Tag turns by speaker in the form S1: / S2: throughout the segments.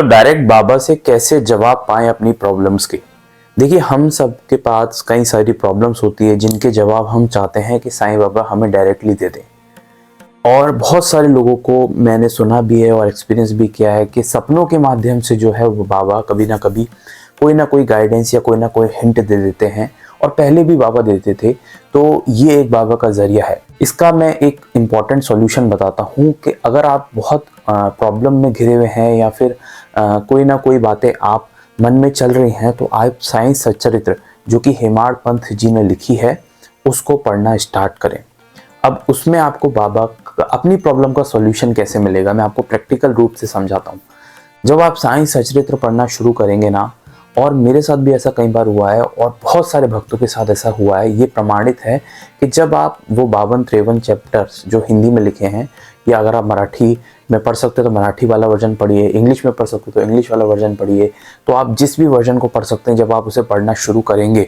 S1: तो डायरेक्ट बाबा से कैसे जवाब पाएं अपनी प्रॉब्लम्स के। देखिए, हम सब के पास कई सारी प्रॉब्लम्स होती है जिनके जवाब हम चाहते हैं कि साईं बाबा हमें डायरेक्टली दे दें। और बहुत सारे लोगों को मैंने सुना भी है और एक्सपीरियंस भी किया है कि सपनों के माध्यम से जो है वो बाबा कभी ना कोई गाइडेंस या कोई ना कोई हिंट दे देते हैं, और पहले भी बाबा देते थे। तो ये एक बाबा का जरिया है। इसका मैं एक इम्पॉर्टेंट सॉल्यूशन बताता हूँ कि अगर आप बहुत प्रॉब्लम में घिरे हुए हैं या फिर कोई ना कोई बातें आप मन में चल रही हैं, तो आप साईं सच्चरित्र जो कि हेमाड़ पंथ जी ने लिखी है उसको पढ़ना स्टार्ट करें। अब उसमें आपको बाबा अपनी प्रॉब्लम का सॉल्यूशन कैसे मिलेगा, मैं आपको प्रैक्टिकल रूप से समझाता हूँ। जब आप साईं सच्चरित्र पढ़ना शुरू करेंगे ना, और मेरे साथ भी ऐसा कई बार हुआ है और बहुत सारे भक्तों के साथ ऐसा हुआ है, ये प्रमाणित है कि जब आप वो 52-53 चैप्टर्स जो हिंदी में लिखे हैं, या अगर आप मराठी में पढ़ सकते हो तो मराठी वाला वर्जन पढ़िए, इंग्लिश में पढ़ सकते हो तो इंग्लिश वाला वर्जन पढ़िए, तो आप जिस भी वर्जन को पढ़ सकते हैं, जब आप उसे पढ़ना शुरू करेंगे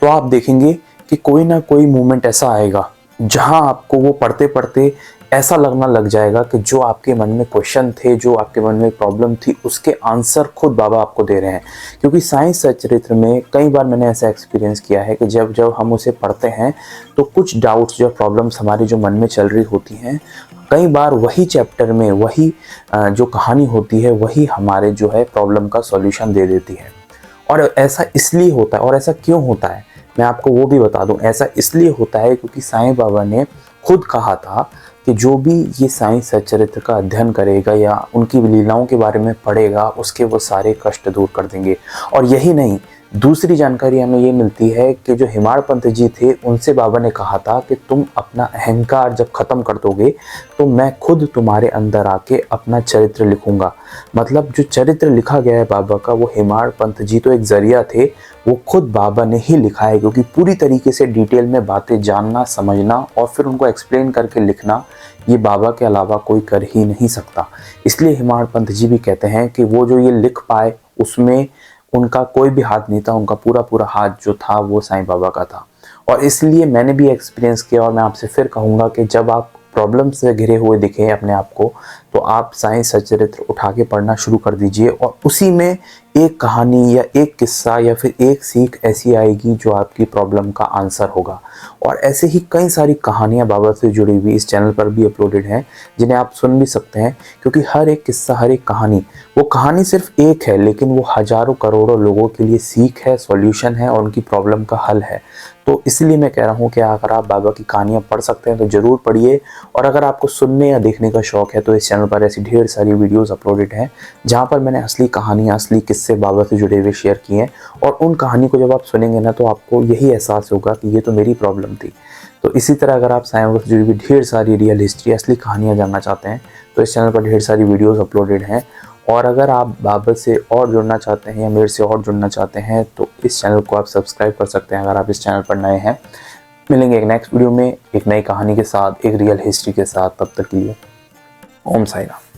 S1: तो आप देखेंगे कि कोई ना कोई मोमेंट ऐसा आएगा जहां आपको वो पढ़ते पढ़ते ऐसा लगना लग जाएगा कि जो आपके मन में क्वेश्चन थे, जो आपके मन में प्रॉब्लम थी, उसके आंसर खुद बाबा आपको दे रहे हैं। क्योंकि साईं सच्चरित्र में कई बार मैंने ऐसा एक्सपीरियंस किया है कि जब जब हम उसे पढ़ते हैं तो कुछ डाउट्स, जो प्रॉब्लम्स हमारी जो मन में चल रही होती हैं, कई बार वही चैप्टर में वही जो कहानी होती है वही हमारे जो है प्रॉब्लम का सॉल्यूशन दे देती है। और ऐसा इसलिए होता है, और ऐसा क्यों होता है मैं आपको वो भी बता दूं। ऐसा इसलिए होता है क्योंकि साईं बाबा ने खुद कहा था कि जो भी ये साईं सच्चरित्र का अध्ययन करेगा या उनकी लीलाओं के बारे में पढ़ेगा, उसके वो सारे कष्ट दूर कर देंगे। और यही नहीं, दूसरी जानकारी हमें ये मिलती है कि जो हेमाड़ पंत जी थे, उनसे बाबा ने कहा था कि तुम अपना अहंकार जब ख़त्म कर दोगे तो मैं खुद तुम्हारे अंदर आके अपना चरित्र लिखूंगा। मतलब जो चरित्र लिखा गया है बाबा का, वो हेमाड़ पंत जी तो एक जरिया थे, वो खुद बाबा ने ही लिखा है। क्योंकि पूरी तरीके से डिटेल में बातें जानना, समझना और फिर उनको एक्सप्लेन करके लिखना, ये बाबा के अलावा कोई कर ही नहीं सकता। इसलिए हेमाड़ पंत जी भी कहते हैं कि वो जो ये लिख पाए उसमें उनका कोई भी हाथ नहीं था, उनका पूरा हाथ जो था वो साईं बाबा का था। और इसलिए मैंने भी एक्सपीरियंस किया, और मैं आपसे फिर कहूँगा कि जब आप प्रॉब्लम से घिरे हुए दिखें अपने आप को, तो आप साईं सच्चरित्र उठा के पढ़ना शुरू कर दीजिए, और उसी में एक कहानी या एक किस्सा या फिर एक सीख ऐसी आएगी जो आपकी प्रॉब्लम का आंसर होगा। और ऐसे ही कई सारी कहानियाँ बाबा से जुड़ी हुई इस चैनल पर भी अपलोडेड हैं, जिन्हें आप सुन भी सकते हैं। क्योंकि हर एक किस्सा, हर एक कहानी, वो कहानी सिर्फ एक है लेकिन वो हजारों करोड़ों लोगों के लिए सीख है, सॉल्यूशन है और उनकी प्रॉब्लम का हल है। तो इसलिए मैं कह रहा हूँ कि अगर आप बाबा की कहानियाँ पढ़ सकते हैं तो ज़रूर पढ़िए। और अगर आपको सुनने या देखने का शौक़ है तो इस चैनल पर ऐसी ढेर सारी वीडियोस अपलोडेड हैं जहाँ पर मैंने असली कहानियाँ, असली किस्से बाबा से जुड़े हुए शेयर किए हैं। और उन कहानी को जब आप सुनेंगे ना, तो आपको यही एहसास होगा कि ये तो मेरी प्रॉब्लम थी। तो इसी तरह अगर आप साईं बाबा से जुड़ी हुई ढेर सारी रियल हिस्ट्री, असली कहानियाँ जानना चाहते हैं तो इस चैनल पर ढेर सारी वीडियोज़ अपलोडेड हैं। और अगर आप बाबा से और जुड़ना चाहते हैं या मेरे से और जुड़ना चाहते हैं तो इस चैनल को आप सब्सक्राइब कर सकते हैं अगर आप इस चैनल पर नए हैं। मिलेंगे एक नेक्स्ट वीडियो में एक नई कहानी के साथ, एक रियल हिस्ट्री के साथ। तब तक के लिए ओम साईं राम।